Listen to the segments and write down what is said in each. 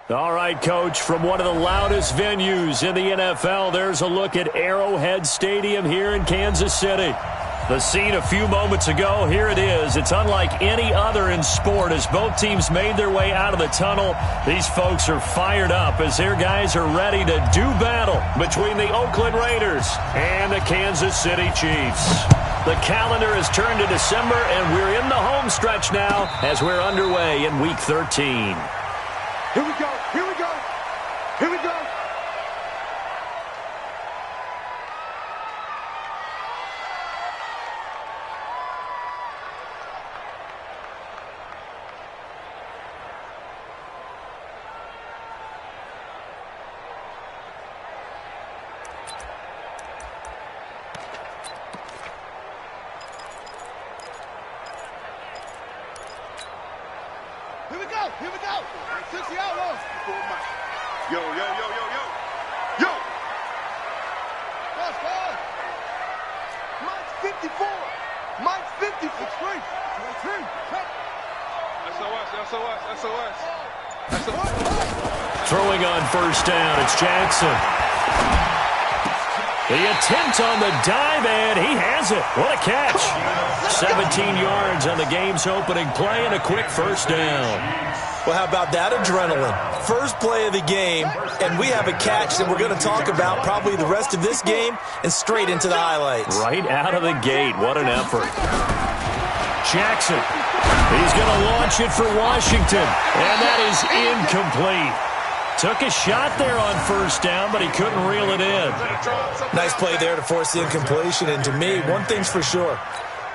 All right, Coach, from one of the loudest venues in the NFL, there's a look at Arrowhead Stadium here in Kansas City. The scene a few moments ago, here it is. It's unlike any other in sport as both teams made their way out of the tunnel. These folks are fired up as their guys are ready to do battle between the Oakland Raiders and the Kansas City Chiefs. The calendar has turned to December, and we're in the home stretch now as we're underway in Week 13. Here we go, here we go, here we go. Here we go, here we go. 60 outlaws. Yo, yo, yo, yo, yo. Yo. Fast, fast. Mike's 54. Mike's 50 for three. SOS. Throwing on first down, it's Jackson. The attempt on the dive, and he has it. What a catch. 17 yards on the game's opening play and a quick first down. Well, how about that adrenaline? First play of the game, and we have a catch that we're going to talk about probably the rest of this game and straight into the highlights. Right out of the gate. What an effort. Jackson. He's going to launch it for Washington, and that is incomplete. Took a shot there on first down, but he couldn't reel it in. Nice play there to force the incompletion, and to me, one thing's for sure.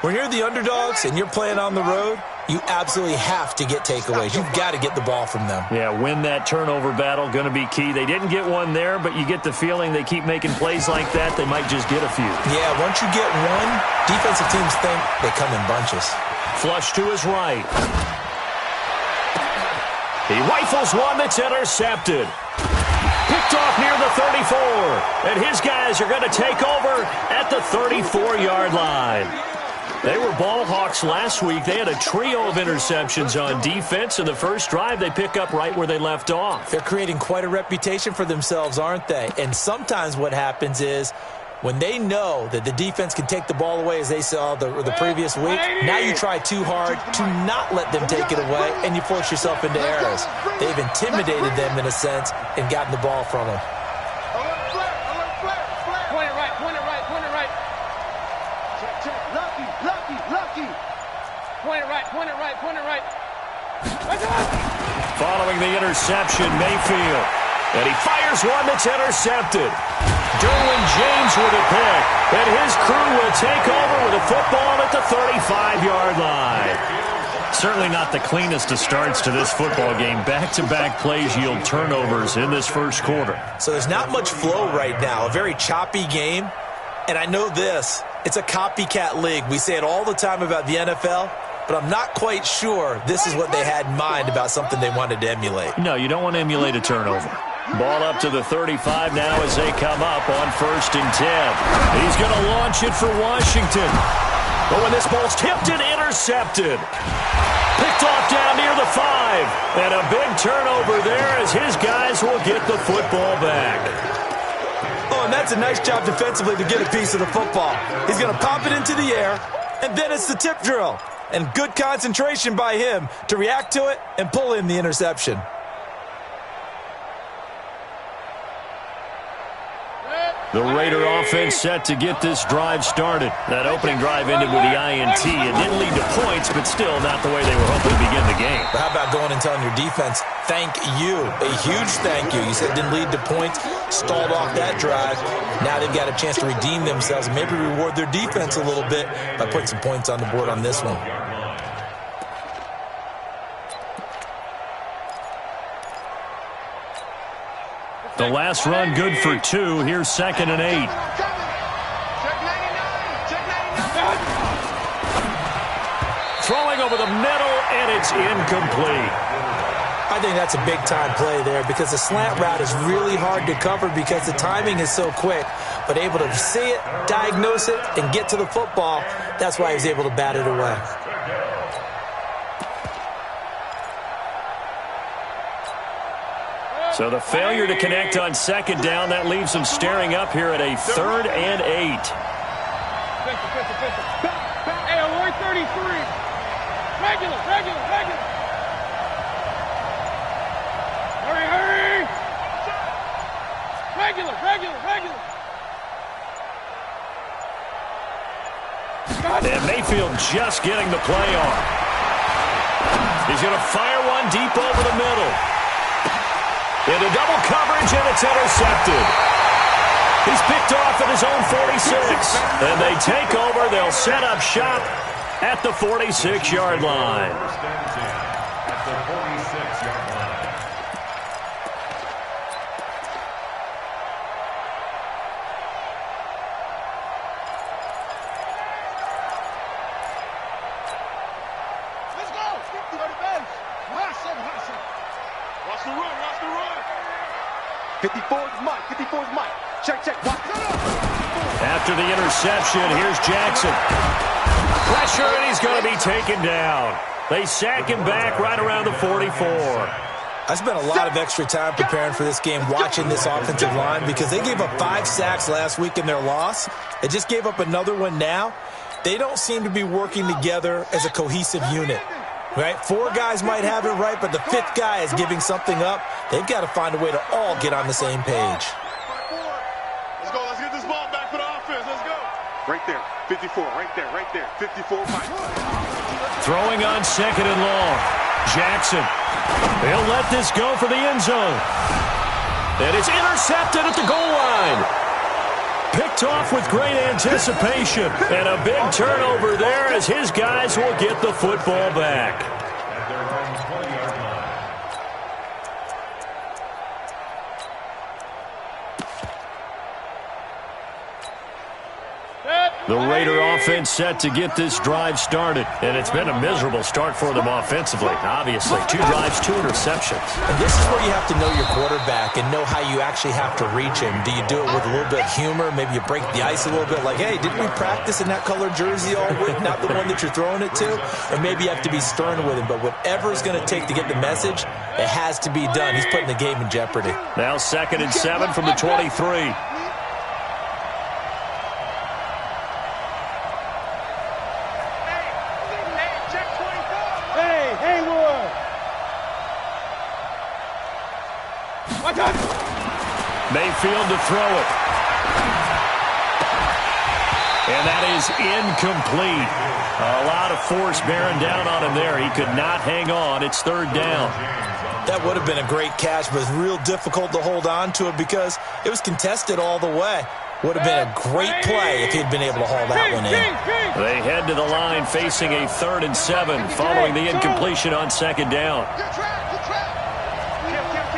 When you're the underdogs and you're playing on the road, you absolutely have to get takeaways. You've got to get the ball from them. Yeah, win that turnover battle, going to be key. They didn't get one there, but you get the feeling they keep making plays like that, they might just get a few. Yeah, once you get one, defensive teams think they come in bunches. Flush to his right. He rifles one that's intercepted. Picked off near the 34. And his guys are going to take over at the 34-yard line. They were ball hawks last week. They had a trio of interceptions on defense. In the first drive, they pick up right where they left off. They're creating quite a reputation for themselves, aren't they? And sometimes what happens is when they know that the defense can take the ball away, as they saw the previous week, now you try too hard to not let them take it away, and you force yourself into errors. They've intimidated them in a sense and gotten the ball from them. Point it right. Lucky. Point it right. Following the interception, Mayfield. And he fires one that's intercepted. Derwin James with a pick. And his crew will take over with a football at the 35-yard line. Certainly not the cleanest of starts to this football game. Back-to-back plays yield turnovers in this first quarter. So there's not much flow right now. A very choppy game. And I know this. It's a copycat league. We say it all the time about the NFL. But I'm not quite sure this is what they had in mind about something they wanted to emulate. No, you don't want to emulate a turnover. Ball up to the 35 now as they come up on 1st and 10. He's going to launch it for Washington. But when this ball's tipped and intercepted. Picked off down near the 5. And a big turnover there as his guys will get the football back. Oh, and that's a nice job defensively to get a piece of the football. He's going to pop it into the air, and then it's the tip drill. And good concentration by him to react to it and pull in the interception. The Raider offense set to get this drive started. That opening drive ended with the INT. It didn't lead to points, but still not the way they were hoping to begin the game. But how about going and telling your defense, thank you, a huge thank you. You said it didn't lead to points, stalled off that drive. Now they've got a chance to redeem themselves and maybe reward their defense a little bit by putting some points on the board on this one. The last run good for 2. Here's 2nd and 8. Throwing over the middle, and it's incomplete. I think that's a big-time play there because the slant route is really hard to cover because the timing is so quick. But able to see it, diagnose it, and get to the football, that's why he was able to bat it away. So the failure to connect on second down, that leaves them staring up here at a 3rd and 8. Hey, alert 33. Regular. Hurry. Regular. And Mayfield just getting the play on. He's going to fire one deep over the middle. Into double coverage, and it's intercepted. He's picked off at his own 46. And they take over. They'll set up shop at the 46-yard line. Let's go. Watch the run. 54's Mike. Check. Watch. After the interception, here's Jackson. Pressure, and he's going to be taken down. They sack him back right around the 44. I spent a lot of extra time preparing for this game, watching this offensive line, because they gave up 5 sacks last week in their loss. They just gave up another one now. They don't seem to be working together as a cohesive unit. Right? 4 guys might have it right, but the 5th guy is giving something up. They've got to find a way to all get on the same page. Let's go. Let's get this ball back for the offense. Let's go. Right there. 54. Right there. 54. Mike. Throwing on second and long. Jackson. He'll let this go for the end zone. And it's intercepted at the goal line. Picked off with great anticipation. And a big turnover there as his guys will get the football back. The Raider offense set to get this drive started. And it's been a miserable start for them offensively, obviously. 2 drives, 2 interceptions. And this is where you have to know your quarterback and know how you actually have to reach him. Do you do it with a little bit of humor? Maybe you break the ice a little bit, like, hey, didn't we practice in that colored jersey all week, not the one that you're throwing it to? Or maybe you have to be stern with him. But whatever it's going to take to get the message, it has to be done. He's putting the game in jeopardy. Now 2nd and 7 from the 23. Mayfield to throw it. And that is incomplete. A lot of force bearing down on him there. He could not hang on. It's 3rd down. That would have been a great catch, but it's real difficult to hold on to it because it was contested all the way. Would have been a great play if he'd been able to haul that one in. They head to the line facing a 3rd and 7 following the incompletion on 2nd down.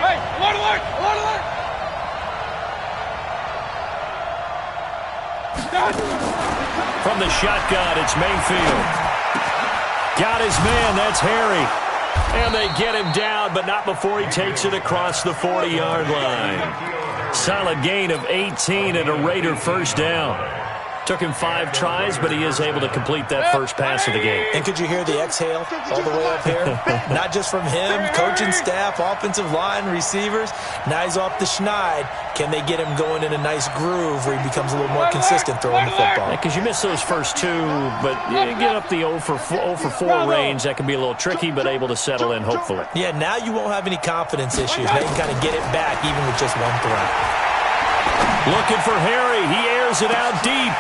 Hey, alert! From the shotgun, it's Mayfield. Got his man, that's Harry. And they get him down, but not before he takes it across the 40-yard line. Solid gain of 18 and a Raider 1st down. Took him 5 tries, but he is able to complete that first pass of the game. And could you hear the exhale all the way up here? Not just from him, coaching staff, offensive line, receivers. Now he's off the schneid. Can they get him going in a nice groove where he becomes a little more consistent throwing the football? Because you miss those first 2, but you get up the 0 for 4 range. That can be a little tricky, but able to settle in, hopefully. Yeah, now you won't have any confidence issues. They can kind of get it back even with just 1 throw. Looking for Harry. He airs it out deep.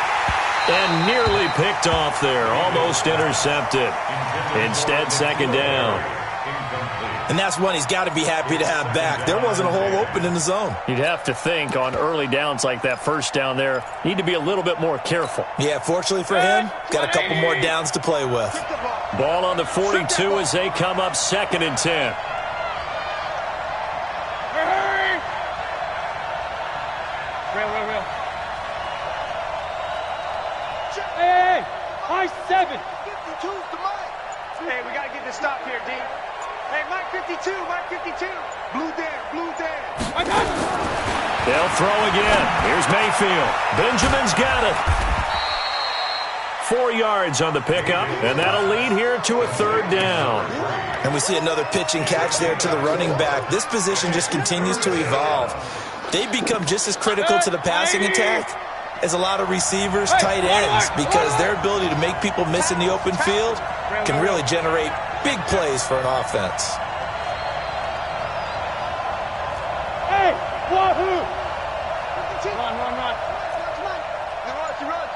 And nearly picked off there. Almost intercepted. Instead, 2nd down. And that's one he's got to be happy to have back. There wasn't a hole open in the zone. You'd have to think on early downs like that 1st down there, need to be a little bit more careful. Yeah, fortunately for him, got a couple more downs to play with. Ball on the 42 as they come up 2nd and 10. Real. Hey, high 7. 52's to Mike. Hey, we got to get this stop here, D. Hey, Mike 52. Blue there. I got it. They'll throw again. Here's Mayfield. Benjamin's got it. 4 yards on the pickup, and that'll lead here to a 3rd down. And we see another pitch and catch there to the running back. This position just continues to evolve. They become just as critical to the passing attack as a lot of receivers, tight ends, because their ability to make people miss in the open field can really generate big plays for an offense. Hey, wahoo! Run.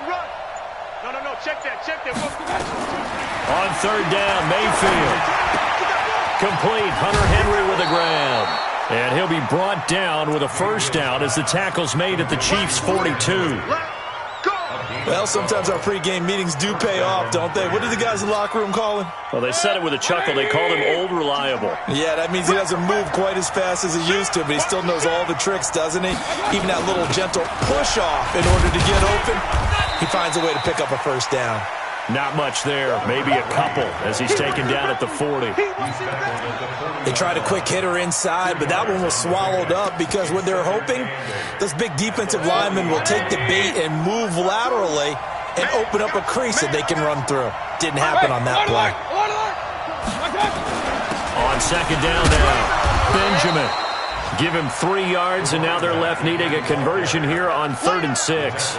Run. No, check that. On 3rd down, Mayfield. Complete, Hunter Henry with the grab. And he'll be brought down with a 1st down as the tackle's made at the Chiefs' 42. Well, sometimes our pregame meetings do pay off, don't they? What did the guys in the locker room call him? Well, they said it with a chuckle. They called him Old Reliable. Yeah, that means he doesn't move quite as fast as he used to, but he still knows all the tricks, doesn't he? Even that little gentle push-off in order to get open, he finds a way to pick up a 1st down. Not much there, maybe a couple as he's taken down at the 40. They tried a quick hitter inside, but that one was swallowed up because what they're hoping, those big defensive linemen will take the bait and move laterally and open up a crease that they can run through. Didn't happen on that play. On 2nd down now, Benjamin. Give him 3 yards, and now they're left needing a conversion here on 3rd and 6.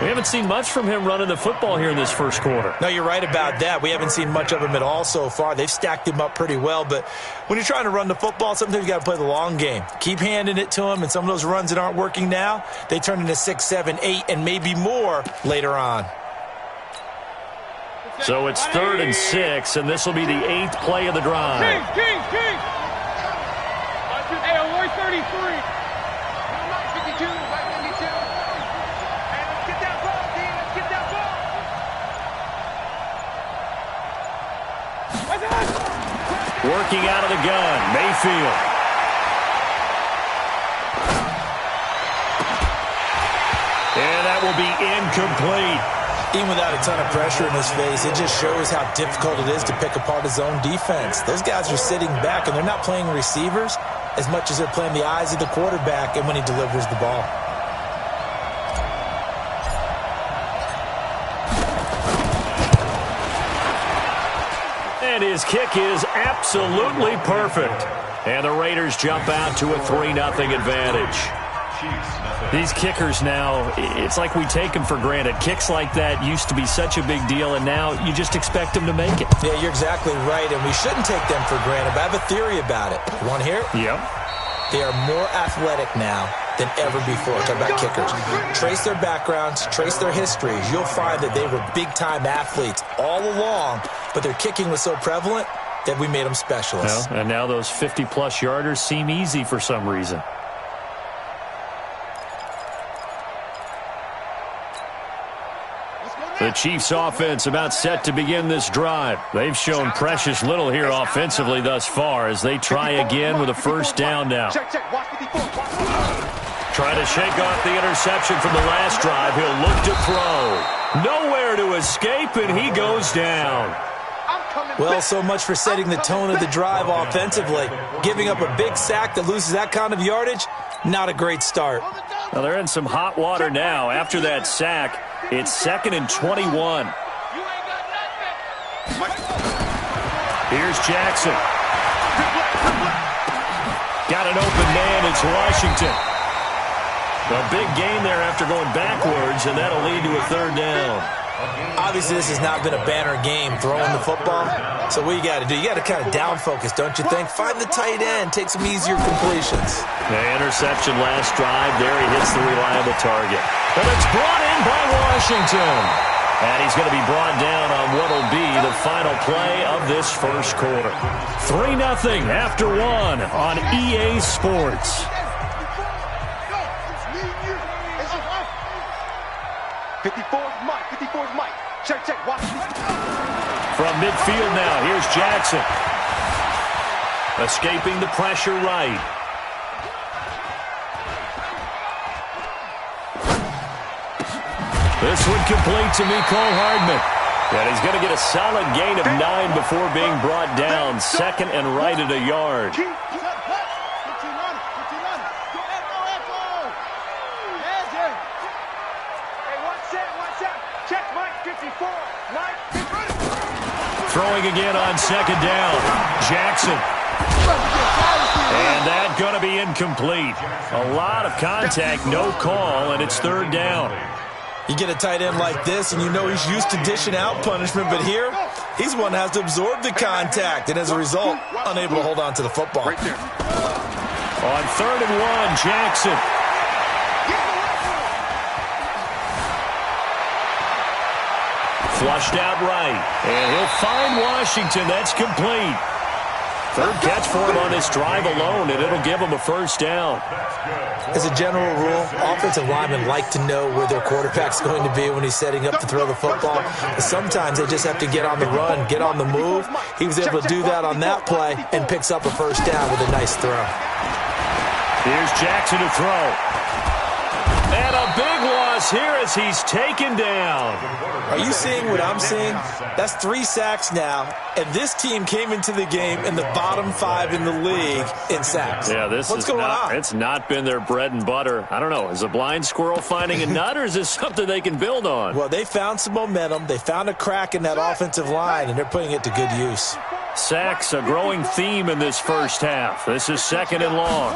We haven't seen much from him running the football here in this 1st quarter. No, you're right about that. We haven't seen much of him at all so far. They've stacked him up pretty well, but when you're trying to run the football, sometimes you got to play the long game. Keep handing it to him, and some of those runs that aren't working now, they turn into 6, 7, 8, and maybe more later on. So it's 3rd and 6, and this will be the 8th play of the drive. King! Hey, Roy 33. 52, right 52. Hey, let's get that ball, D. Let's get that ball. Working out of the gun, Mayfield. And that will be incomplete. Even without a ton of pressure in his face, it just shows how difficult it is to pick apart his own defense. Those guys are sitting back, and they're not playing receivers as much as they're playing the eyes of the quarterback and when he delivers the ball. And his kick is absolutely perfect. And the Raiders jump out to a 3-0 advantage. These kickers now, it's like we take them for granted. Kicks like that used to be such a big deal, and now you just expect them to make it. Yeah, you're exactly right, and we shouldn't take them for granted, but I have a theory about it. You want to hear it? Yep. They are more athletic now than ever before. Talk about kickers. Trace their backgrounds, trace their histories. You'll find that they were big-time athletes all along, but their kicking was so prevalent that we made them specialists. Well, and now those 50-plus yarders seem easy for some reason. The Chiefs offense about set to begin this drive. They've shown precious little here offensively thus far as they try again with a 1st down now. Try to shake off the interception from the last drive. He'll look to throw. Nowhere to escape, and he goes down. Well, so much for setting the tone of the drive offensively. Giving up a big sack that loses that kind of yardage, not a great start. Well, they're in some hot water now. After that sack, it's 2nd and 21. Here's Jackson. Got an open man. It's Washington. A big gain there after going backwards, and that'll lead to a 3rd down. Obviously, this has not been a banner game throwing the football. So what you got to do, you got to kind of down focus, don't you think? Find the tight end, take some easier completions. The interception last drive. There he hits the reliable target. But it's brought in by Washington. And he's going to be brought down on what will be the final play of this 1st quarter. 3-0 after 1 on EA Sports. 54's Mike. 54's Mike. Check. Watch. From midfield now, here's Jackson. Escaping the pressure right. This one complete to Mecole Hardman. And he's going to get a solid gain of 9 before being brought down. 2nd and right at a yard. throwing again on second down. Jackson. And that's going to be incomplete. A lot of contact, no call, and it's third down. You get a tight end like this, and you know he's used to dishing out punishment, but here, he's one that has to absorb the contact, and as a result, unable to hold on to the football. On third and one, Jackson. Flushed out right, and he'll find Washington. That's complete. Third catch for him on this drive alone, and it'll give him a first down. As a general rule, offensive linemen like to know where their quarterback's going to be when he's setting up to throw the football. But sometimes they just have to get on the run, get on the move. He was able to do that on that play and picks up a first down with a nice throw. Here's Jackson to throw. And a big loss here as he's taken down. Are you seeing what I'm seeing? That's 3 sacks now, and this team came into the game in the bottom 5 in the league in sacks. Yeah, what's going on? It's not been their bread and butter. I don't know. Is a blind squirrel finding a nut, or is this something they can build on? Well, they found some momentum. They found a crack in that offensive line, and they're putting it to good use. Sacks, a growing theme in this first half. This is second and long.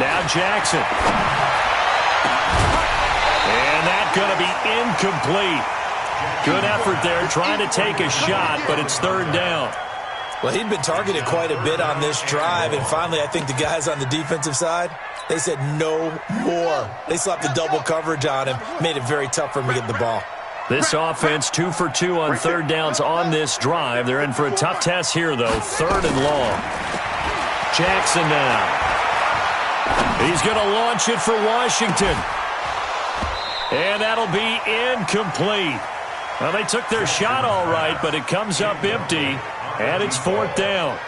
Now Jackson. And that's going to be incomplete. Good effort there, trying to take a shot, but it's third down. Well, he'd been targeted quite a bit on this drive, and finally I think the guys on the defensive side, they said no more. They slapped the double coverage on him, made it very tough for him to get the ball. This offense 2 for 2 on third downs on this drive. They're in for a tough test here, though. Third and long. Jackson now. He's going to launch it for Washington. And that'll be incomplete. Well, they took their shot all right, but it comes up empty, and it's fourth down.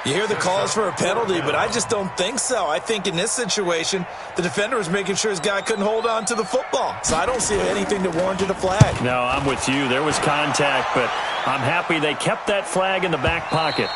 You hear the calls for a penalty, but I just don't think so. I think in this situation, the defender was making sure his guy couldn't hold on to the football. So I don't see anything that warranted a flag. No, I'm with you. There was contact, but I'm happy they kept that flag in the back pocket.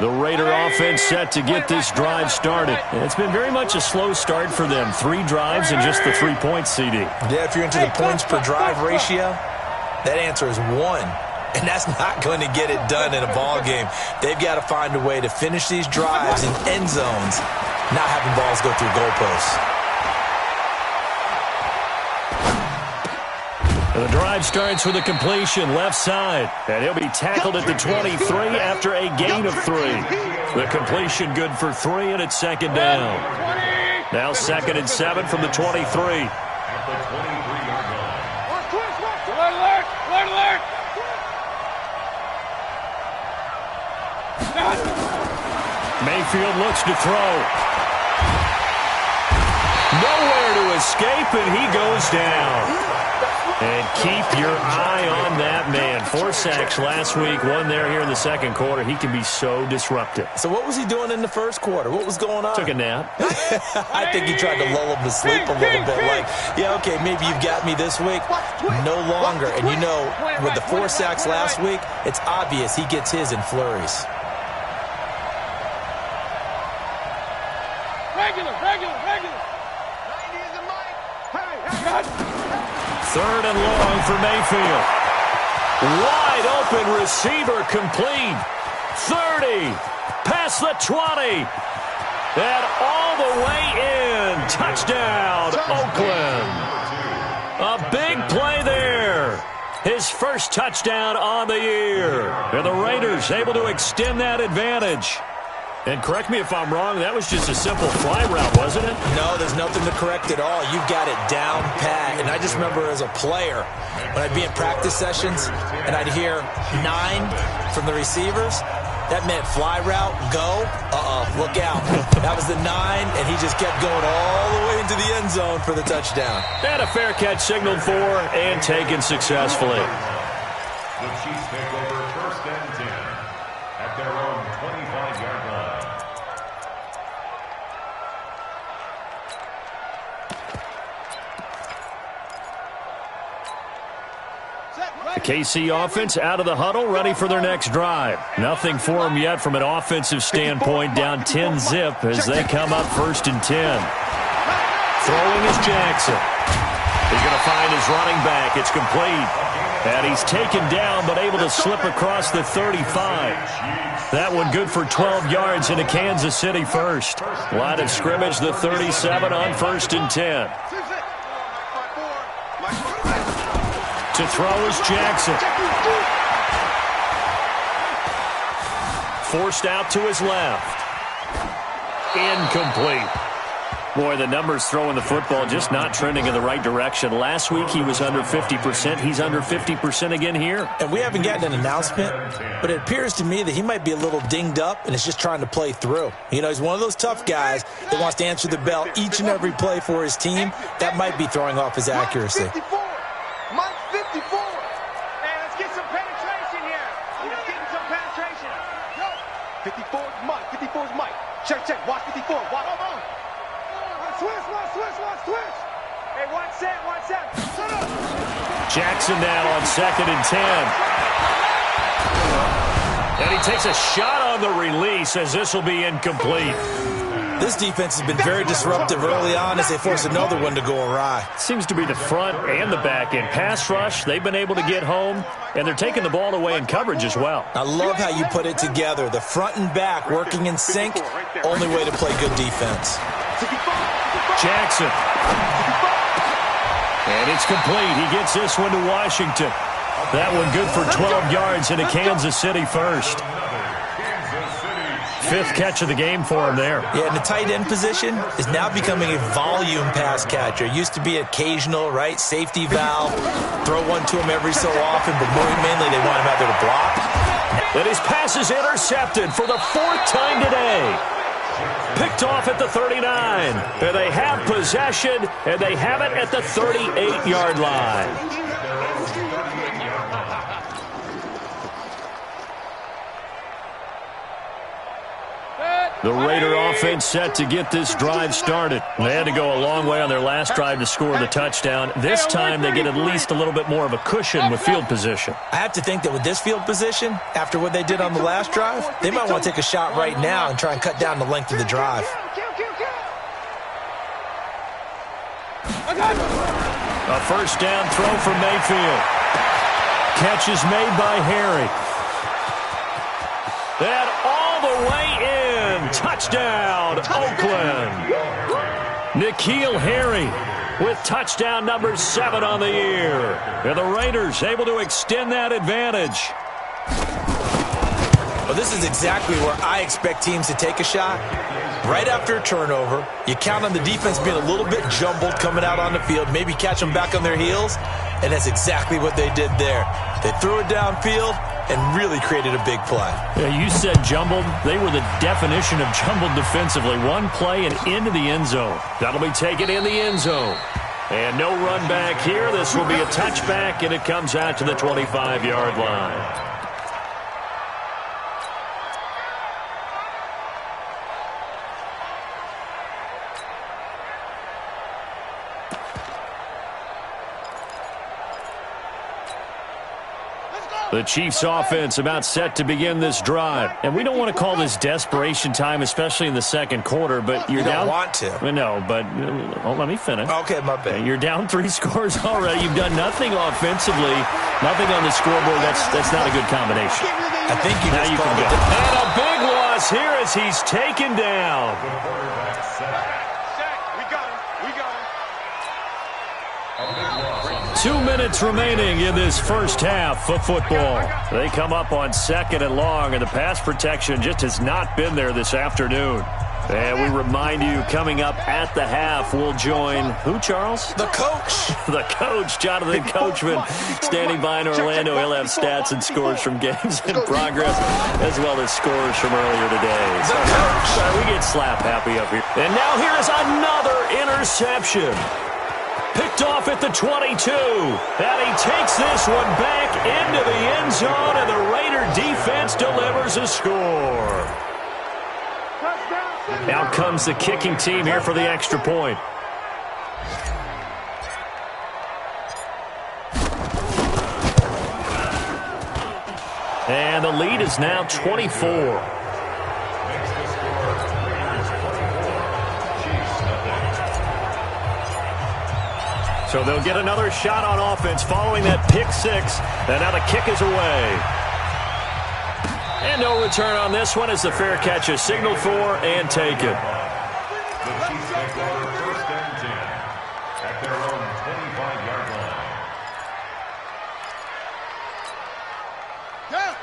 The Raider offense set to get this drive started. And it's been very much a slow start for them. 3 drives and just the 3 points, CD. Yeah, if you're into the points per drive ratio, that answer is 1. And that's not going to get it done in a ball game. They've got to find a way to finish these drives in end zones, not having balls go through goalposts. The drive starts with a completion left side, and he'll be tackled at the 23 after a gain of 3. The completion good for 3, and it's second down. Now 2nd and 7 from the 23. Mayfield looks to throw. Nowhere to escape, and he goes down. And keep your eye on that man. 4 sacks last week, 1 there here in the second quarter. He can be so disruptive. So what was he doing in the first quarter? What was going on? Took a nap. I think he tried to lull him to sleep a little bit. Like, yeah, okay, maybe you've got me this week. No longer. And you know, with the 4 sacks last week, it's obvious he gets his in flurries. Regular. Third and long for Mayfield. Wide open receiver complete. 30. Past the 20. And all the way in. Touchdown, Oakland. A big play there. His first touchdown on the year. And the Raiders able to extend that advantage. And correct me if I'm wrong, that was just a simple fly route, wasn't it? No, there's nothing to correct at all. You've got it down pat. And I just remember as a player, when I'd be in practice sessions and I'd hear 9 from the receivers, that meant fly route, go, look out. That was the 9, and he just kept going all the way into the end zone for the touchdown. And a fair catch signaled for and taken successfully. The Chiefs take over 1st and 10 at their own 25-yard line. The KC offense out of the huddle, ready for their next drive. Nothing for them yet from an offensive standpoint, down 10-zip as they come up 1st and 10. Throwing is Jackson. He's going to find his running back. It's complete. And he's taken down but able to slip across the 35. That one good for 12 yards into Kansas City first. Line of scrimmage, the 37 on 1st and 10. To throw is Jackson. Forced out to his left. Incomplete. Boy, the numbers throwing the football just not trending in the right direction. Last week he was under 50%. He's under 50% again here. And we haven't gotten an announcement, but it appears to me that he might be a little dinged up and is just trying to play through. You know, he's one of those tough guys that wants to answer the bell each and every play for his team. That might be throwing off his accuracy. Mike 54. Hey, let's get some penetration here. Let's get some penetration. 54 is Mike. 54 is Mike. Check. Watch 54. Watch. Switch. Hey, watch that. Shut up. Jackson now on 2nd and 10. And he takes a shot on the release as this will be incomplete. This defense has been very disruptive early on as they force another one to go awry. Seems to be the front and the back end. Pass rush, they've been able to get home, and they're taking the ball away in coverage as well. I love how you put it together. The front and back working in sync, only way to play good defense. Jackson. And it's complete. He gets this one to Washington. That one good for 12 yards into Kansas City first. 5th catch of the game for him there. Yeah, and the tight end position is now becoming a volume pass catcher. It used to be occasional, right? Safety valve. Throw one to him every so often, but more mainly they want him out there to block. And his pass is intercepted for the 4th time today. Picked off at the 39. And they have possession, and they have it at the 38-yard line. The Raider offense set to get this drive started. They had to go a long way on their last drive to score the touchdown. This time they get at least a little bit more of a cushion with field position. I have to think that with this field position, after what they did on the last drive, they might want to take a shot right now and try and cut down the length of the drive. A first down throw for Mayfield. Catch is made by Harry. And all the way in. Touchdown, Oakland. N'Keal Harry with touchdown number 7 on the year. And the Raiders able to extend that advantage. Well, this is exactly where I expect teams to take a shot. Right after a turnover, you count on the defense being a little bit jumbled coming out on the field, maybe catch them back on their heels, and that's exactly what they did there. They threw it downfield and really created a big play. Yeah, you said jumbled. They were the definition of jumbled defensively. One play and into the end zone. That'll be taken in the end zone. And no run back here. This will be a touchback, and it comes out to the 25-yard line. The Chiefs offense about set to begin this drive. And we don't want to call this desperation time, especially in the second quarter, but you're down. You don't want to. No, but let me finish. Okay, my bad. You're down 3 scores already. You've done nothing offensively, nothing on the scoreboard. That's not a good combination. I think you now just you can called go. it. And a big loss here as he's taken down. We got him. 2 minutes remaining in this first half of football. They come up on 2nd and long, and the pass protection just has not been there this afternoon. And we remind you, coming up at the half, we'll join who, Charles? The coach. The coach, Jonathan Coachman, standing by in Orlando. He'll have stats and scores from games in progress, as well as scores from earlier today. The coach. We get slap happy up here. And now here is another interception. Picked off at the 22. And he takes this one back into the end zone, and the Raider defense delivers a score. Out comes the kicking team here for the extra point. And the lead is now 24. So they'll get another shot on offense following that pick six. And now the kick is away. And no return on this one as the fair catch is signaled for and taken. The Chiefs take over first and 10 at their own 25-yard line.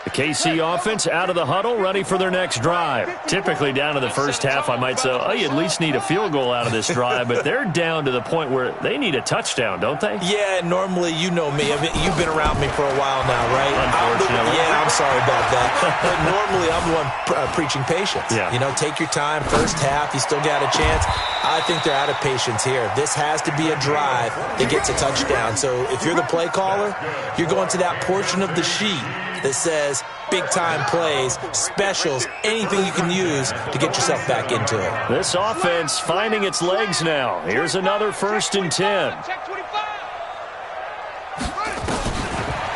The KC offense out of the huddle, ready for their next drive. Typically down to the first half, I might say, oh, you at least need a field goal out of this drive, but they're down to the point where they need a touchdown, don't they? Yeah, normally, you know me. I mean, you've been around me for a while now, right? Unfortunately. Yeah, I'm sorry about that. But normally, I'm the one preaching patience. Yeah. You know, take your time. First half, you still got a chance. I think they're out of patience here. This has to be a drive that gets a touchdown. So if you're the play caller, you're going to that portion of the sheet that says big-time plays, specials, anything you can use to get yourself back into it. This offense finding its legs now. Here's another 1st and 10.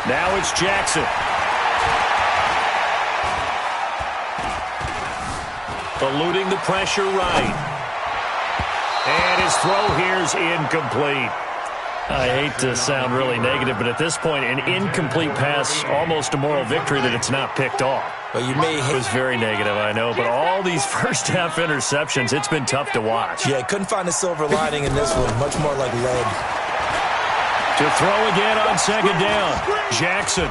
Now it's Jackson. Eluding the pressure right. And his throw here's incomplete. I hate to sound really negative, but at this point, an incomplete pass, almost a moral victory that it's not picked off. Well, you may It was very negative, I know, but all these first-half interceptions, it's been tough to watch. Yeah, couldn't find a silver lining in this one. Much more like lead. To throw again on 2nd down. Jackson.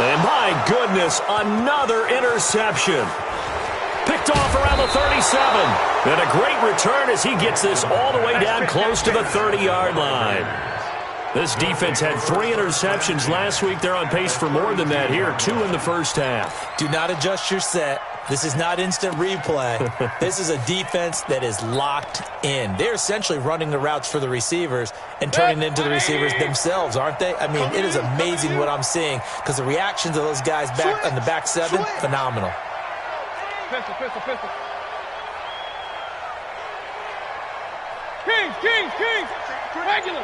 And my goodness, another interception. Picked off around the 37. And a great return as he gets this all the way down close to the 30-yard line. This defense had 3 interceptions last week. They're on pace for more than that here. 2 in the first half. Do not adjust your set. This is not instant replay. This is a defense that is locked in. They're essentially running the routes for the receivers and turning into the receivers themselves, aren't they? I mean, it is amazing what I'm seeing because the reactions of those guys back on the back 7, phenomenal. Pistol. Kings. Regular.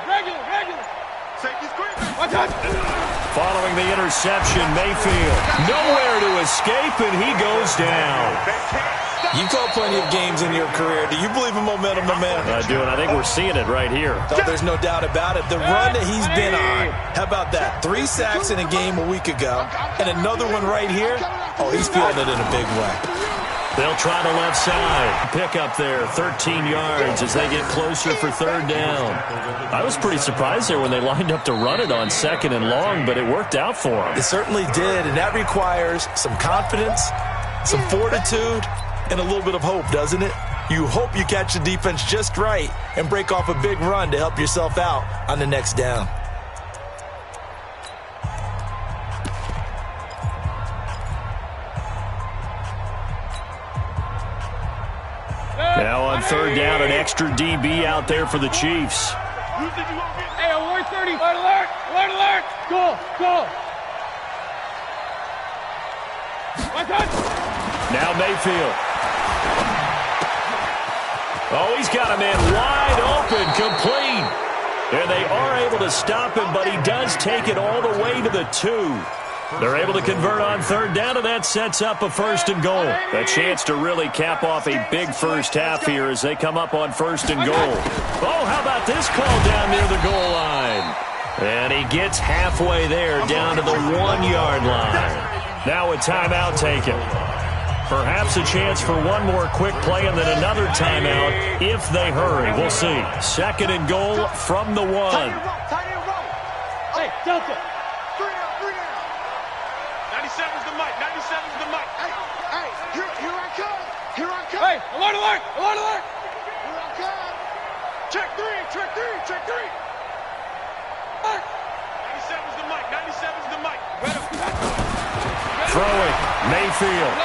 Safety screen. Following the interception, Mayfield nowhere to escape, and he goes down. You've called plenty of games in your career. Do you believe in momentum, my man? I do, and I think we're seeing it right here. Oh, there's no doubt about it. The run that he's been on. How about that? 3 sacks in a game a week ago, and another one right here. Oh, he's feeling it in a big way. They'll try the left side. Pick up there, 13 yards as they get closer for 3rd down. I was pretty surprised there when they lined up to run it on 2nd and long, but it worked out for them. It certainly did, and that requires some confidence, some fortitude, and a little bit of hope, doesn't it? You hope you catch the defense just right and break off a big run to help yourself out on the next down. Now on 3rd down, an extra DB out there for the Chiefs. Hey, alert 30. Alert. Go. Now Mayfield. Oh, he's got a man wide open, complete. And they are able to stop him, but he does take it all the way to the 2. They're able to convert on 3rd down, and that sets up a 1st and goal. A chance to really cap off a big first half here as they come up on 1st and goal. Oh, how about this call down near the goal line? And he gets halfway there, down to the 1-yard line. Now a timeout taken. Perhaps a chance for one more quick play and then another timeout if they hurry. We'll see. 2nd and goal from the 1. Hey, Delta. 97's the mic. 97's the mic. Hey, here I come. Hey, alert. Here I come. Check 3. 97's the mic. 97's the mic. Throwing, Mayfield.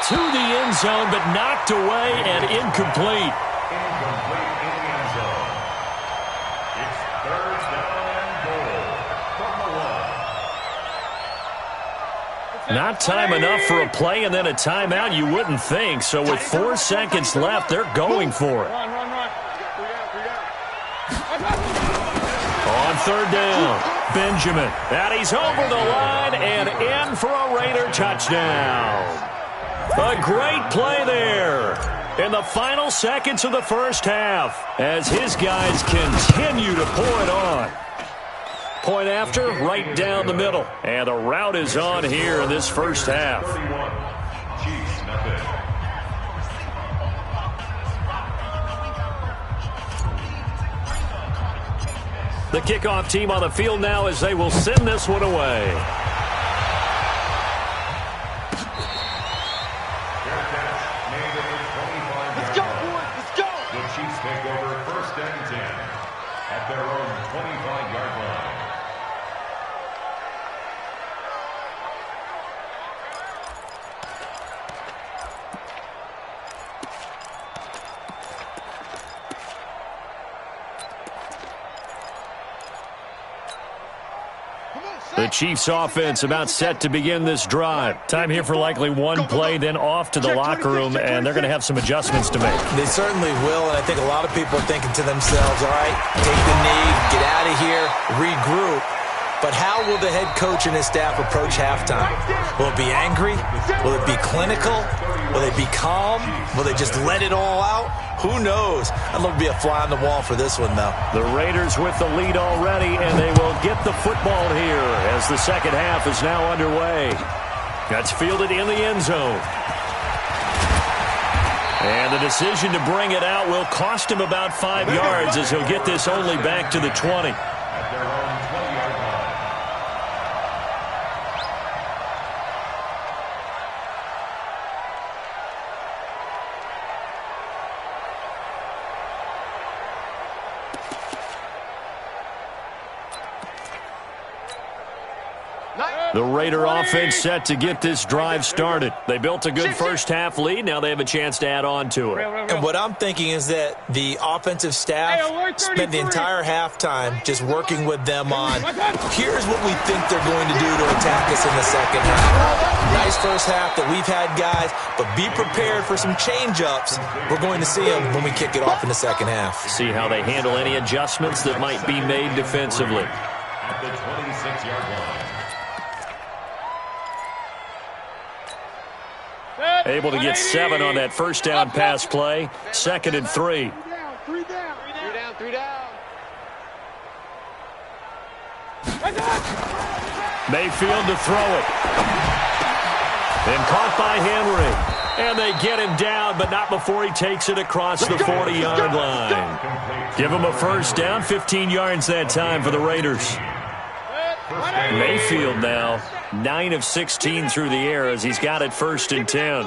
To the end zone, but knocked away and incomplete. Incomplete in the end zone. It's 3rd down and goal from the 1. Not time enough for a play and then a timeout, you wouldn't think. So with 4 seconds left, they're going for it. Run. On On third down, Benjamin. And he's over the line and in for a Raider touchdown. A great play there in the final seconds of the first half as his guys continue to pour it on. Point after, right down the middle. And the route is on here in this first half. The kickoff team on the field now as they will send this one away. Let's go, boys. Let's go. The Chiefs take over first and 10 at their own 25-yard line. The Chiefs offense about set to begin this drive. Time here for likely one play, then off to the locker room, and they're going to have some adjustments to make. They certainly will, and I think a lot of people are thinking to themselves, all right, take the knee, get out of here, regroup. But how will the head coach and his staff approach halftime? Will it be angry? Will it be clinical? Will they be calm? Will they just let it all out? Who knows? I'd love to be a fly on the wall for this one, though. The Raiders with the lead already, and they will get the football here as the second half is now underway. That's fielded in the end zone. And the decision to bring it out will cost him about 5 yards as he'll get this only back to the 20. At their own 20-yard line. The Raider offense set to get this drive started. They built a good first half lead. Now they have a chance to add on to it. And what I'm thinking is that the offensive staff spent the entire halftime just working with them on, here's what we think they're going to do to attack us in the second half. Nice first half that we've had, guys, but be prepared for some change-ups. We're going to see them when we kick it off in the second half. See how they handle any adjustments that might be made defensively. At the 26-yard line. Able to get 7 on that first down pass play. 2nd and 3. Three down. Mayfield to throw it. And caught by Henry. And they get him down, but not before he takes it across the 40-yard line. Give him a first down, 15 yards that time for the Raiders. Mayfield now 9 of 16 through the air as he's got it 1st and 10.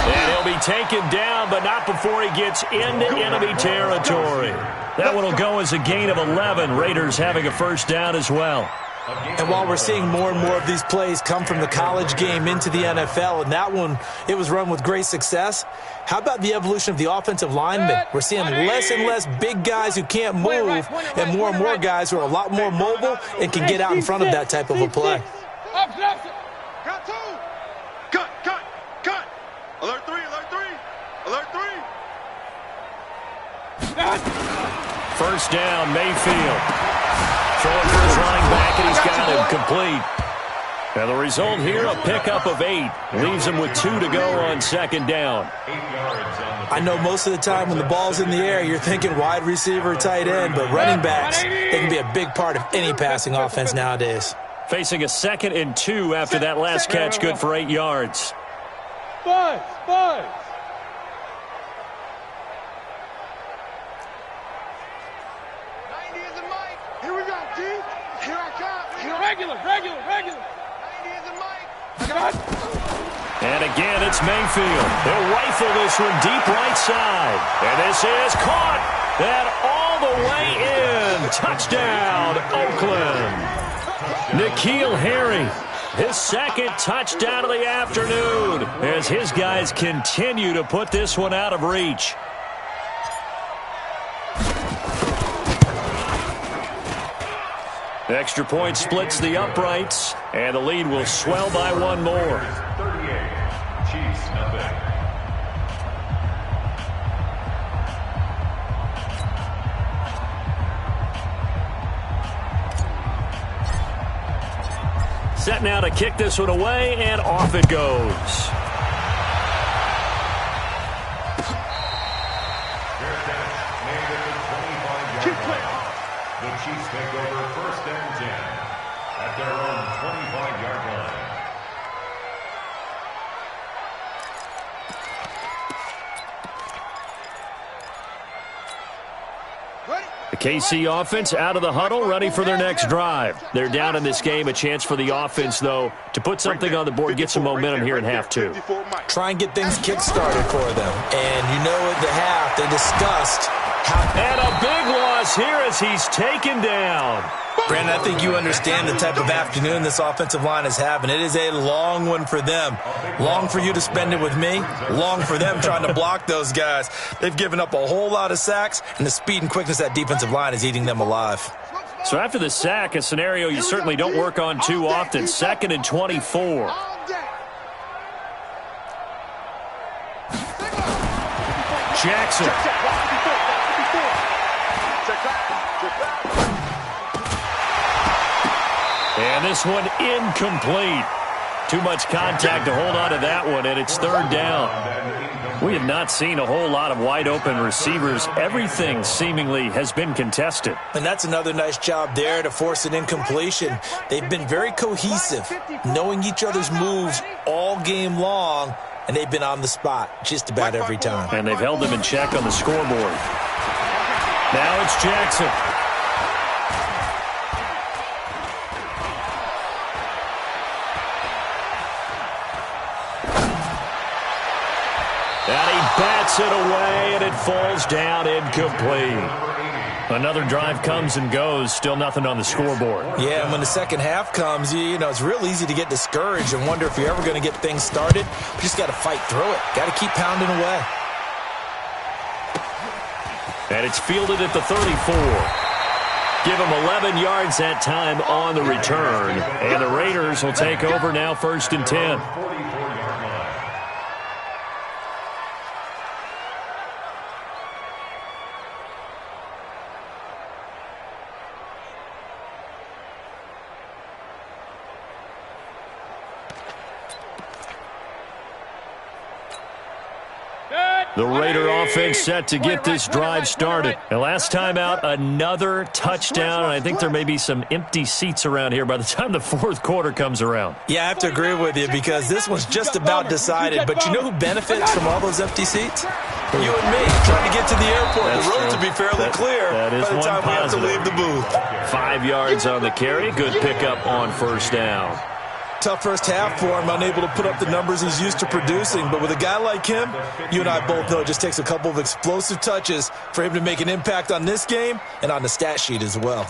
And he'll be taken down, but not before he gets into enemy territory. That one will go as a gain of 11. Raiders having a first down as well. And while we're seeing more and more of these plays come from the college game into the NFL, and that one, it was run with great success, how about the evolution of the offensive linemen? We're seeing less and less big guys who can't move and more guys who are a lot more mobile and can get out in front of that type of a play. Got two. Cut. Alert three. First down, Mayfield. Throwing for his running back, and he's got him complete. And the result here, a pickup of 8. Leaves him with 2 to go on 2nd down. 8 yards on the I know most of the time when the ball's in the air, you're thinking wide receiver, tight end, but running backs, they can be a big part of any passing offense nowadays. Facing a 2nd and 2 after that last catch, good for 8 yards. Buzz. 90 is a mic. Here we go, G. Here I come. Regular. 90 is a mic. And again, it's Mayfield. They'll rifle this one deep right side. And this is caught. And all the way in. Touchdown, Oakland. N'Keal Harry, his 2nd touchdown of the afternoon as his guys continue to put this one out of reach. Extra point splits the uprights, and the lead will swell by 1 more. 38. Chiefs, nothing. Set now to kick this one away, and off it goes. The Chiefs take over 1st and 10 at their own 25-yard line. The KC offense out of the huddle, ready for their next drive. They're down in this game. A chance for the offense, though, to put something on the board, get some momentum here in half two. Try and get things kick-started for them. And you know at the half, they discussed how... And a big loss here as he's taken down. Brandon, I think you understand the type of afternoon this offensive line is having. It is a long one for them. Long for you to spend it with me. Long for them trying to block those guys. They've given up a whole lot of sacks, and the speed and quickness of that defensive line is eating them alive. So after the sack, a scenario you certainly don't work on too often. 2nd and 24. Jackson. And this one incomplete. Too much contact to hold on to that one, and it's 3rd down. We have not seen a whole lot of wide-open receivers. Everything seemingly has been contested. And that's another nice job there to force an incompletion. They've been very cohesive, knowing each other's moves all game long, and they've been on the spot just about every time. And they've held them in check on the scoreboard. Now it's Jackson. And he bats it away, and it falls down incomplete. Another drive comes and goes, still nothing on the scoreboard. Yeah, and when the second half comes, you know, it's real easy to get discouraged and wonder if you're ever going to get things started. You just got to fight through it. Got to keep pounding away. And it's fielded at the 34. Give him 11 yards that time on the return. And the Raiders will take over now 1st and 10. The Raider offense set to get this drive started. And last time out, another touchdown. And I think there may be some empty seats around here by the time the 4th quarter comes around. Yeah, I have to agree with you because this one's just about decided. But you know who benefits from all those empty seats? You and me, trying to get to the airport. That's the road true. to be fairly clear by the time we have to leave the booth. 5 yards on the carry. Good pickup on 1st down. Tough first half for him, unable to put up the numbers he's used to producing. But with a guy like him, you and I both know it just takes a couple of explosive touches for him to make an impact on this game and on the stat sheet as well.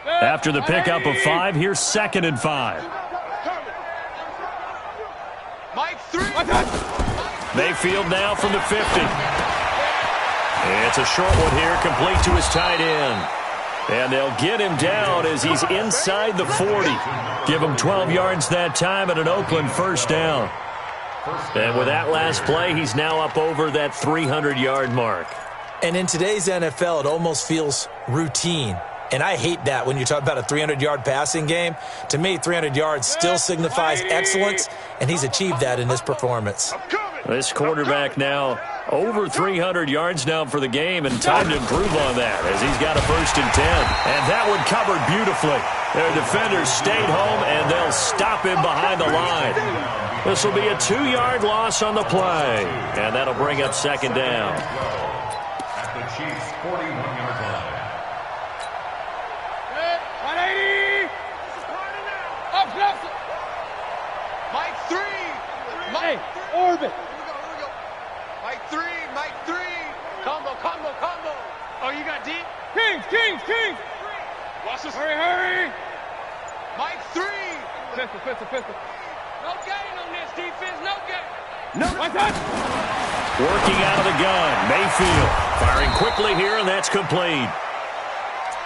After the pickup of 5, here's 2nd and 5. Mayfield now from the 50. It's a short one here, complete to his tight end. And they'll get him down as he's inside the 40. Give him 12 yards that time at an Oakland 1st down. And with that last play, he's now up over that 300-yard mark. And in today's NFL, it almost feels routine. And I hate that when you talk about a 300-yard passing game. To me, 300 yards still signifies excellence, and he's achieved that in this performance. This quarterback now over 300 yards now for the game, and time to improve on that as he's got a 1st and 10. And that one covered beautifully. Their defenders stayed home, and they'll stop him behind the line. This will be a 2-yard loss on the play, and that'll bring up 2nd down. At the Chiefs' 41-yard line. 180. Up close. Mike 3. Mike Orbit. Mike 3. Mike 3. Combo. Oh, you got deep? Kings. Watch this. Hurry. Mike 3. Pistol. No gain on this defense. No gain. No. Working out of the gun. Mayfield firing quickly here, and that's complete.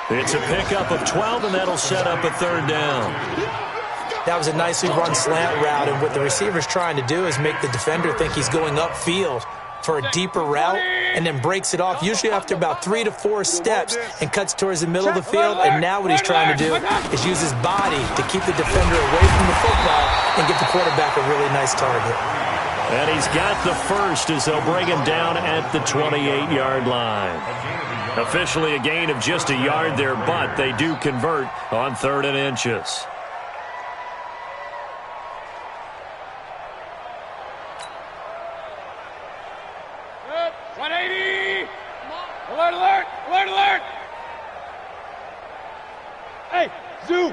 It's a pickup of 12, and that'll set up a 3rd down. That was a nicely run slant route, and what the receiver's trying to do is make the defender think he's going upfield for a deeper route and then breaks it off, usually after about 3 to 4 steps, and cuts towards the middle of the field. And now what he's trying to do is use his body to keep the defender away from the football and give the quarterback a really nice target. And he's got the first as they'll bring him down at the 28-yard line. Officially a gain of just a yard there, but they do convert on 3rd and inches. Good. 180. Alert, alert, alert, alert. Hey, Zoo.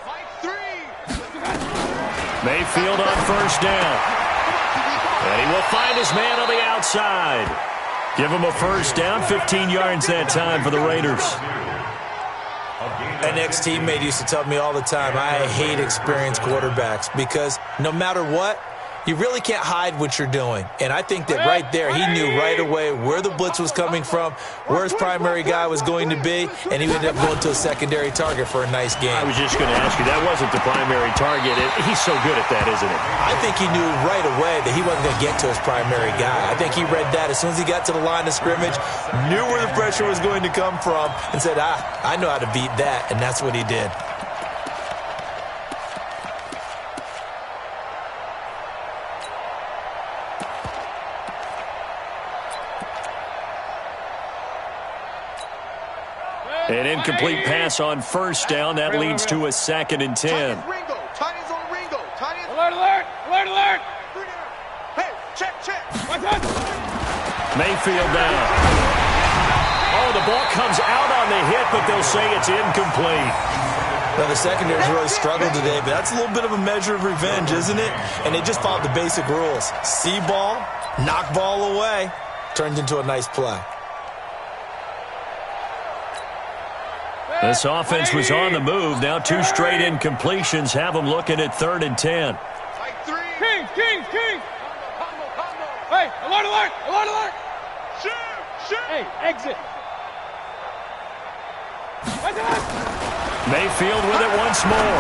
Fight 3. Mayfield on 1st down. And he will find his man on the outside. Give him a 1st down, 15 yards that time for the Raiders. An ex-teammate used to tell me all the time, I hate experienced quarterbacks because no matter what, you really can't hide what you're doing. And I think that right there, he knew right away where the blitz was coming from, where his primary guy was going to be, and he ended up going to a secondary target for a nice game. I was just going to ask you, that wasn't the primary target. He's so good at that, isn't he? I think he knew right away that he wasn't going to get to his primary guy. I think he read that as soon as he got to the line of scrimmage, knew where the pressure was going to come from, and said, I know how to beat that, and that's what he did. An incomplete pass on 1st down. That leads to a 2nd and 10. Ringo. Tiny on Ringo. Tiny. Alert, alert, alert, alert. Hey, check, check. Mayfield down. Oh, the ball comes out on the hit, but they'll say it's incomplete. Now, the secondary's really struggled today, but that's a little bit of a measure of revenge, isn't it? And they just followed the basic rules. See ball, knock ball away, turned into a nice play. This offense was on the move. Now 2 straight incompletions have them looking at 3rd and 10. Fight 3. Kings. Combo. Hey, alert, alert, alert, alert. Shoot. Hey, exit. Mayfield with it once more.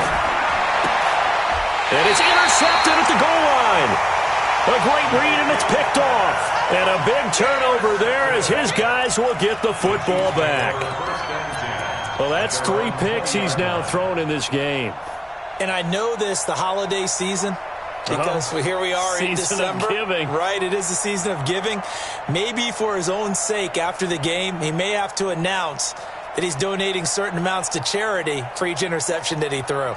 And it's intercepted at the goal line. A great read, and it's picked off. And a big turnover there as his guys will get the football back. Well, that's 3 picks he's now thrown in this game. And I know this, the holiday season, because here we are in December. Season of giving. Right, it is the season of giving. Maybe for his own sake after the game, he may have to announce that he's donating certain amounts to charity for each interception that he threw.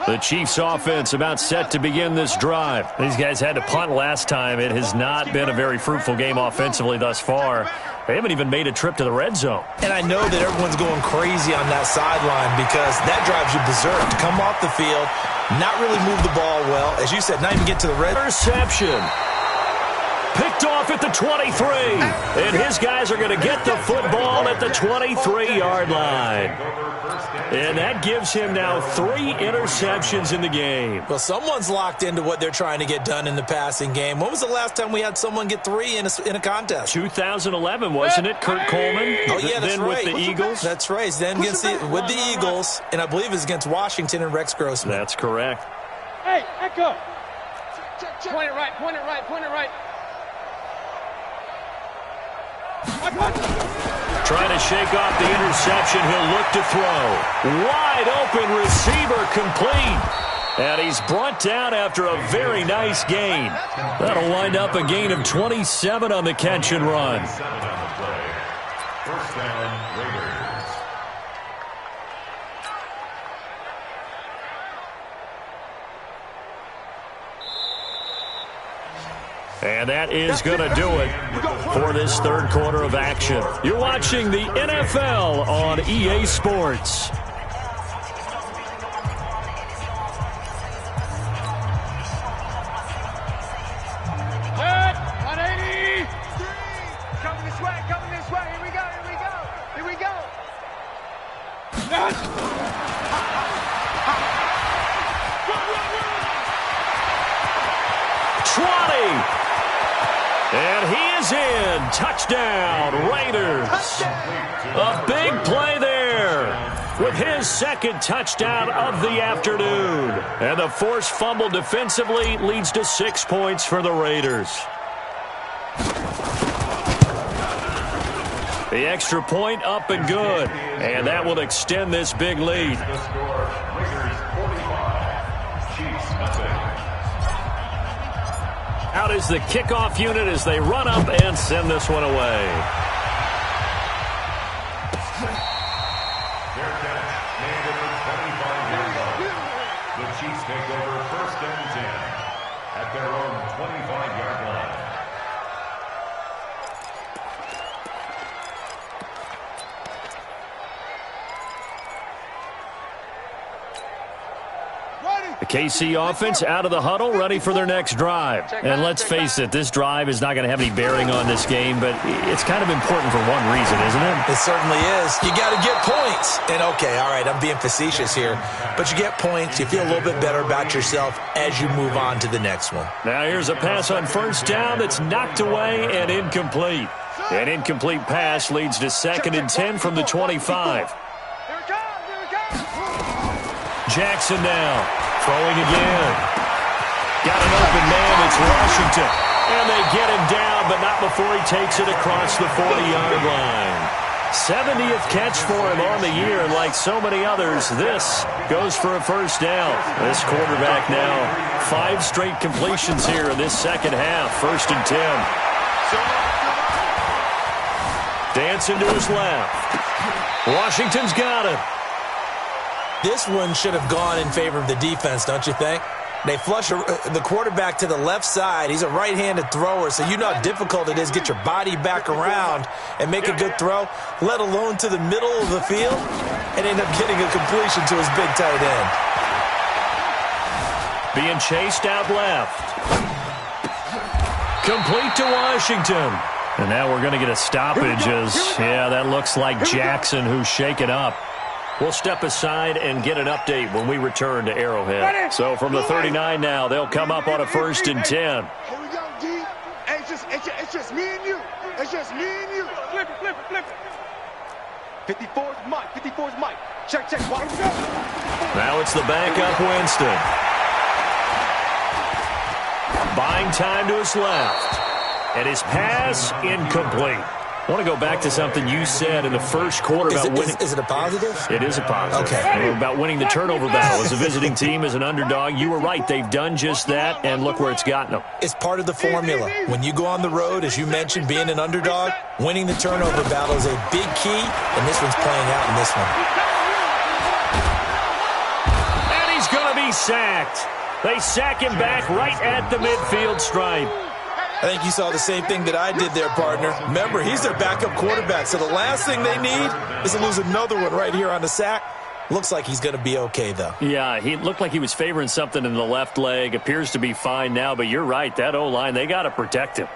The Chiefs offense about set to begin this drive. These guys had to punt last time. It has not been a very fruitful game offensively thus far. They haven't even made a trip to the red zone. And I know that everyone's going crazy on that sideline because that drives you berserk. To come off the field, not really move the ball well. As you said, not even get to the red. Interception. Picked off at the 23. And his guys are going to get the football at the 23-yard line. And that gives him now 3 interceptions in the game. Well, someone's locked into what they're trying to get done in the passing game. When was the last time we had someone get 3 in a contest? 2011, wasn't it? Kurt Coleman? Oh, yeah, that's then right. with the Eagles? That's right. Then with the Eagles, and I believe it's against Washington and Rex Grossman. That's correct. Hey, Echo. Point it right, point it right, point it right. Trying to shake off the interception. He'll look to throw. Wide open receiver complete. And he's brought down after a very nice gain. That'll wind up a gain of 27 on the catch and run. 7 on the play. 1st down, Raiders. And that is going to do it for this 3rd quarter of action. You're watching the NFL on EA Sports. Good. 180. Coming this way, coming this way. Here we go, here we go. Here we go. Yes. 20. And he is in. Touchdown, Raiders. A big play there. with his second touchdown of the afternoon. And the forced fumble defensively leads to 6 points for the Raiders. The extra point up and good. And that will extend this big lead. The score, Raiders 45, Chiefs nothing. Out is the kickoff unit as they run up and send this one away. Their catch made at the 25-yard line. The Chiefs take over 1st and 10 at their own 25-yard line. The KC offense out of the huddle, ready for their next drive. And let's face it, this drive is not going to have any bearing on this game, but it's kind of important for one reason, isn't it? It certainly is. You got to get points. And, okay, all right, I'm being facetious here, but you get points, you feel a little bit better about yourself as you move on to the next one. Now here's a pass on 1st down that's knocked away and incomplete. An incomplete pass leads to 2nd and 10 from the 25. Jackson now. Throwing again. Got an open man. It's Washington. And they get him down, but not before he takes it across the 40-yard line. 70th catch for him on the year, and like so many others, this goes for a 1st down. This quarterback now, 5 straight completions here in this second half. 1st and 10. Dancing to his left. Washington's got him. This one should have gone in favor of the defense, don't you think? They flush the quarterback to the left side. He's a right-handed thrower, so you know how difficult it is to get your body back around and make a good throw, let alone to the middle of the field, and end up getting a completion to his big tight end. Being chased out left. Complete to Washington. And now we're going to get a stoppage as, yeah, that looks like Jackson who's shaken up. We'll step aside and get an update when we return to Arrowhead. So from the 39 now, they'll come up on a 1st and 10. Here we go, D. Hey, it's just me and you. It's just me and you. Flip it. 54's Mike. 54's Mike. Check. Watch it. Now it's the backup Winston. Buying time to his left. And his pass incomplete. I want to go back to something you said in the first quarter about winning. Is it a positive? It is a positive. Okay. About winning the turnover battle. As a visiting team, as an underdog, you were right. They've done just that, and look where it's gotten them. It's part of the formula. When you go on the road, as you mentioned, being an underdog, winning the turnover battle is a big key, and this one's playing out in this one. And he's going to be sacked. They sack him back right at the midfield stripe. I think you saw the same thing that I did there, partner. Remember, he's their backup quarterback, so the last thing they need is to lose another one right here on the sack. Looks like he's going to be okay, though. Yeah, he looked like he was favoring something in the left leg. Appears to be fine now, but you're right. That O-line, they got to protect him.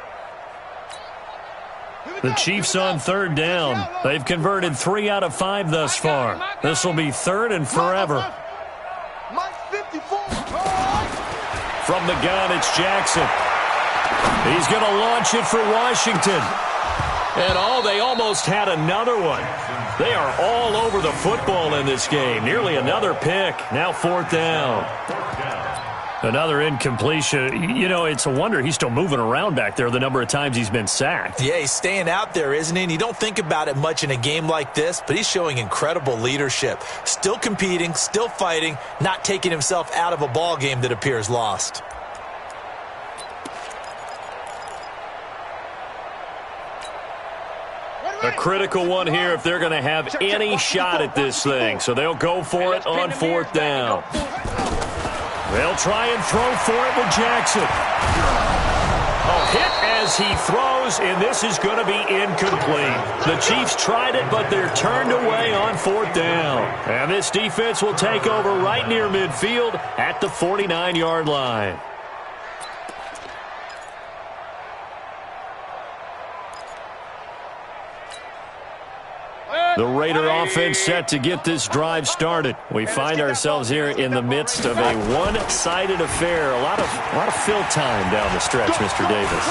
The Chiefs on 3rd down. They've converted 3 out of 5 thus far. This will be 3rd and forever. From the gun, it's Jackson. He's going to launch it for Washington. And they almost had another one. They are all over the football in this game. Nearly another pick. Now 4th down. Another incompletion. You know, it's a wonder he's still moving around back there the number of times he's been sacked. Yeah, he's staying out there, isn't he? And you don't think about it much in a game like this, but he's showing incredible leadership. Still competing, still fighting, not taking himself out of a ball game that appears lost. A critical one here if they're going to have any shot at this thing. So they'll go for it on 4th down. They'll try and throw for it with Jackson. A hit as he throws, and this is going to be incomplete. The Chiefs tried it, but they're turned away on 4th down. And this defense will take over right near midfield at the 49-yard line. The Raider offense set to get this drive started. We find ourselves here in the midst of a one-sided affair. A lot of fill time down the stretch, Mr. Davis.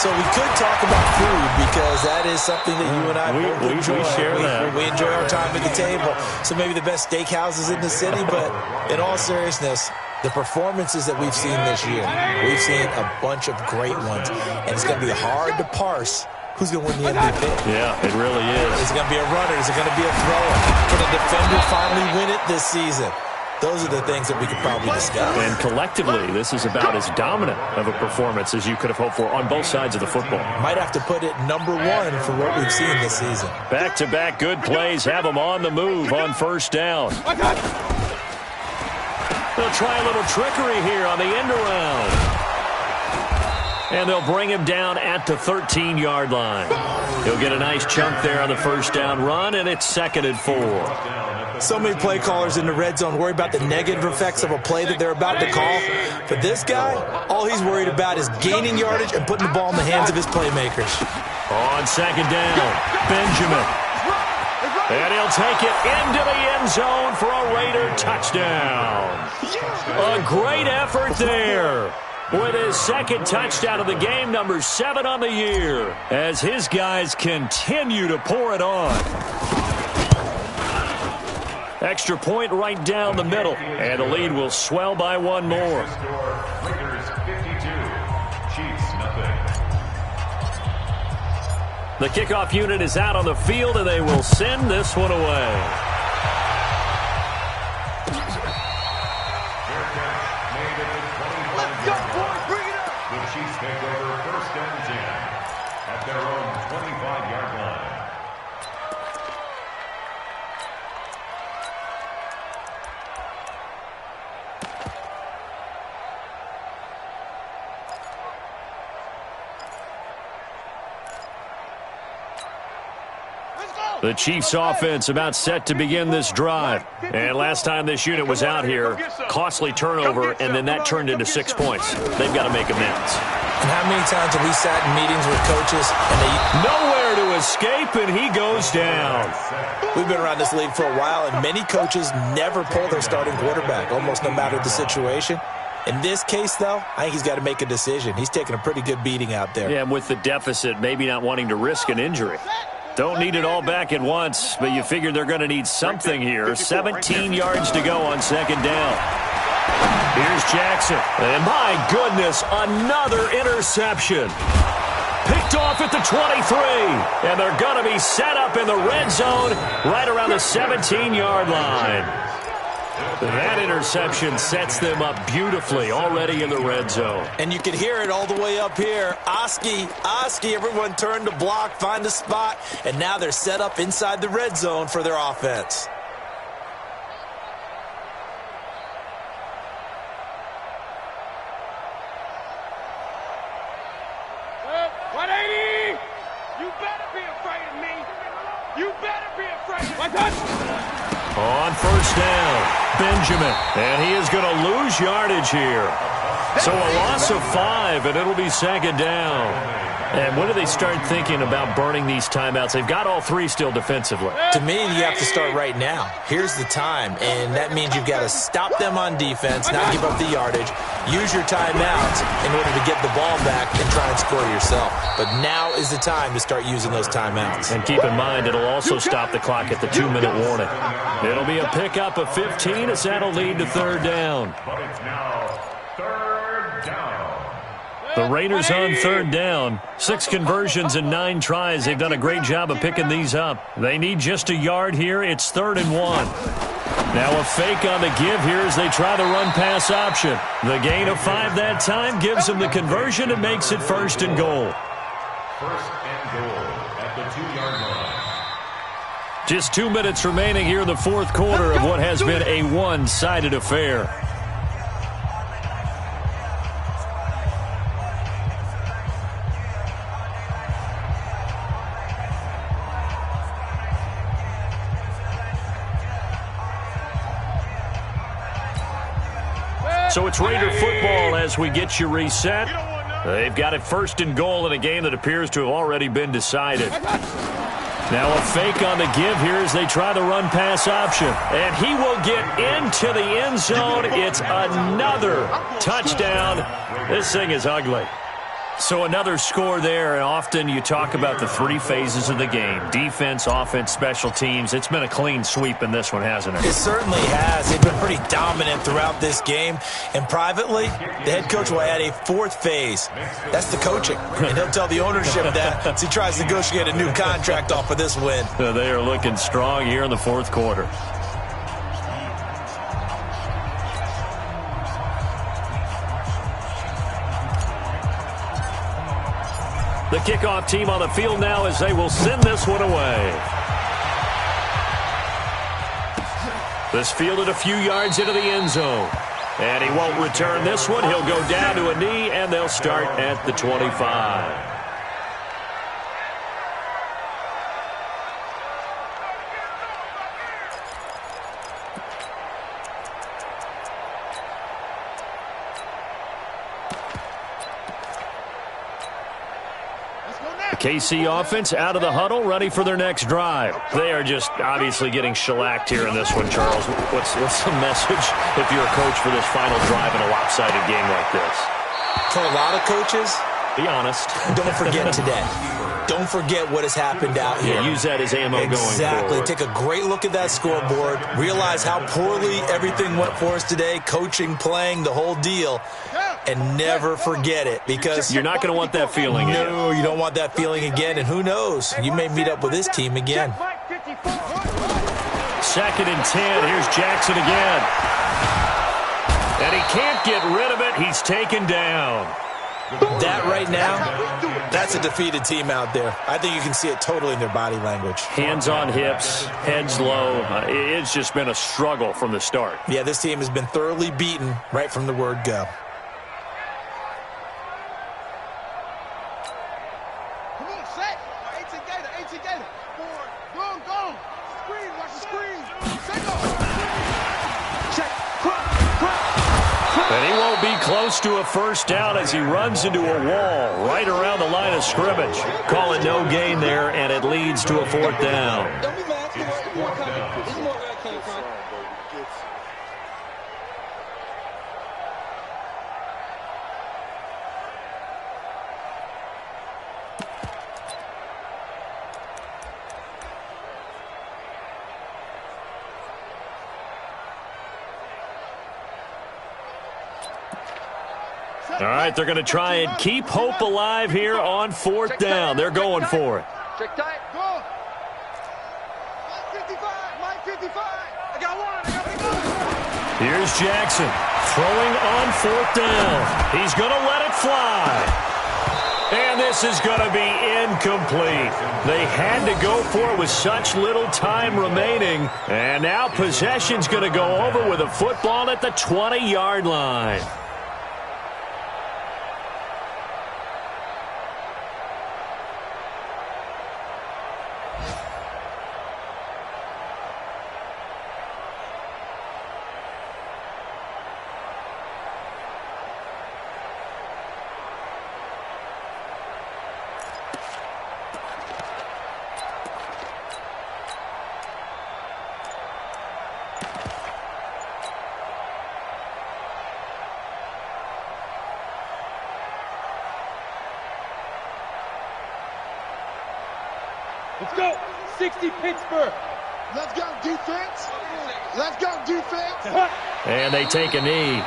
So we could talk about food because that is something that you and I both enjoy. We share that. We enjoy our time at the table. So maybe the best steakhouses in the city, but in all seriousness, the performances that we've seen this year, we've seen a bunch of great ones, and it's going to be hard to parse who's going to win the MVP. Yeah, it really is. Is it going to be a runner? Is it going to be a thrower? Can a defender finally win it this season? Those are the things that we could probably discuss. And collectively, this is about as dominant of a performance as you could have hoped for on both sides of the football. Might have to put it number one for what we've seen this season. Back-to-back good plays have them on the move on first down. They'll try a little trickery here on the end around. And they'll bring him down at the 13-yard line. He'll get a nice chunk there on the first down run, and it's 2nd and 4. So many play callers in the red zone worry about the negative effects of a play that they're about to call. For this guy, all he's worried about is gaining yardage and putting the ball in the hands of his playmakers. On 2nd down, Benjamin. And he'll take it into the end zone for a Raider touchdown. A great effort there. With his 2nd touchdown of the game, number 7 on the year, as his guys continue to pour it on. Extra point right down the middle, and the lead will swell by one more. Raiders 52, Chiefs nothing. The kickoff unit is out on the field, and they will send this one away. Chiefs take over 1st and 10 at their own 25-yard line. The Chiefs offense about set to begin this drive. And last time this unit was out here, costly turnover, and then that turned into 6 points. They've got to make amends. And how many times have we sat in meetings with coaches and they... Nowhere to escape, and he goes down. We've been around this league for a while, and many coaches never pull their starting quarterback, almost no matter the situation. In this case, though, I think he's got to make a decision. He's taking a pretty good beating out there. Yeah, and with the deficit, maybe not wanting to risk an injury. Don't need it all back at once, but you figure they're going to need something here. 17 yards to go on 2nd down. Here's Jackson. And my goodness, another interception. Picked off at the 23. And they're going to be set up in the red zone right around the 17-yard line. That interception sets them up beautifully already in the red zone. And you can hear it all the way up here. Oski, everyone turned to block, find a spot, and now they're set up inside the red zone for their offense. You better be afraid of me. You better be afraid of me. On first down, Benjamin. And he is going to lose yardage here. So a loss of 5, and it'll be 2nd down. And when do they start thinking about burning these timeouts? They've got all 3 still defensively. To me, you have to start right now. Here's the time, and that means you've got to stop them on defense, not give up the yardage, use your timeouts in order to get the ball back and try and score yourself. But now is the time to start using those timeouts. And keep in mind, it'll also stop the clock at the 2-minute warning. It'll be a pickup of 15 as that'll lead to 3rd down. But it's now 3rd down. The Raiders on 3rd down. 6 conversions and 9 tries. They've done a great job of picking these up. They need just a yard here. It's 3rd and 1. Now a fake on the give here as they try the run-pass option. The gain of 5 that time gives them the conversion and makes it 1st and goal. 1st and goal at the 2-yard line. Just 2 minutes remaining here in the 4th quarter of what has been a one-sided affair. So it's Raider football as we get you reset. They've got it 1st and goal in a game that appears to have already been decided. Now a fake on the give here as they try the run-pass option. And he will get into the end zone. It's another touchdown. This thing is ugly. So another score there, and often you talk about the three phases of the game. Defense, offense, special teams. It's been a clean sweep in this one, hasn't it? It certainly has. They've been pretty dominant throughout this game. And privately, the head coach will add a fourth phase. That's the coaching. And he'll tell the ownership that as he tries to negotiate a new contract off of this win. They are looking strong here in the fourth quarter. The kickoff team on the field now as they will send this one away. This fielded a few yards into the end zone. And he won't return this one. He'll go down to a knee, and they'll start at the 25. KC offense out of the huddle, ready for their next drive. They are just obviously getting shellacked here in this one, Charles. What's the message if you're a coach for this final drive in a lopsided game like this? For a lot of coaches, be honest. Don't forget today. Don't forget what has happened out here. Yeah, use that as ammo going forward. Exactly. Take a great look at that scoreboard. Realize how poorly everything went for us today. Coaching, playing, the whole deal. And never forget it, because you're not going to want that feeling again. No, you don't want that feeling again. And who knows? You may meet up with this team again. 2nd and 10. Here's Jackson again. And he can't get rid of it. He's taken down. That right now, that's a defeated team out there. I think you can see it totally in their body language. Hands on hips, heads low. It's just been a struggle from the start. Yeah, this team has been thoroughly beaten right from the word go. And he won't be close to a first down as he runs into a wall right around the line of scrimmage. Call it no gain there, and it leads to a 4th down. All right, they're going to try and keep hope alive here on 4th down. They're going for it. Check tight. Go. Line 55. Line 55. I got one. Here's Jackson throwing on 4th down. He's going to let it fly. And this is going to be incomplete. They had to go for it with such little time remaining. And now possession's going to go over with a football at the 20-yard line. Let's go. 60 Pittsburgh. Let's go, defense. Let's go, defense. And they take a knee.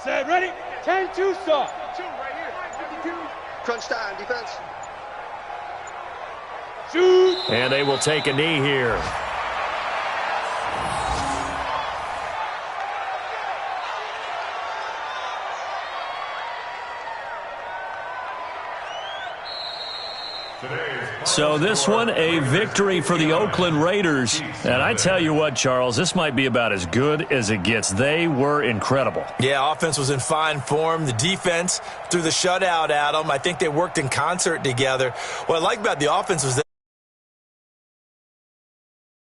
Set, ready? 10-2 start. 2 right here. 52. Crunch time, defense. Shoot. And they will take a knee here. So this one, a victory for the Oakland Raiders. And I tell you what, Charles, this might be about as good as it gets. They were incredible. Yeah, offense was in fine form. The defense threw the shutout at them. I think they worked in concert together. What I like about the offense was that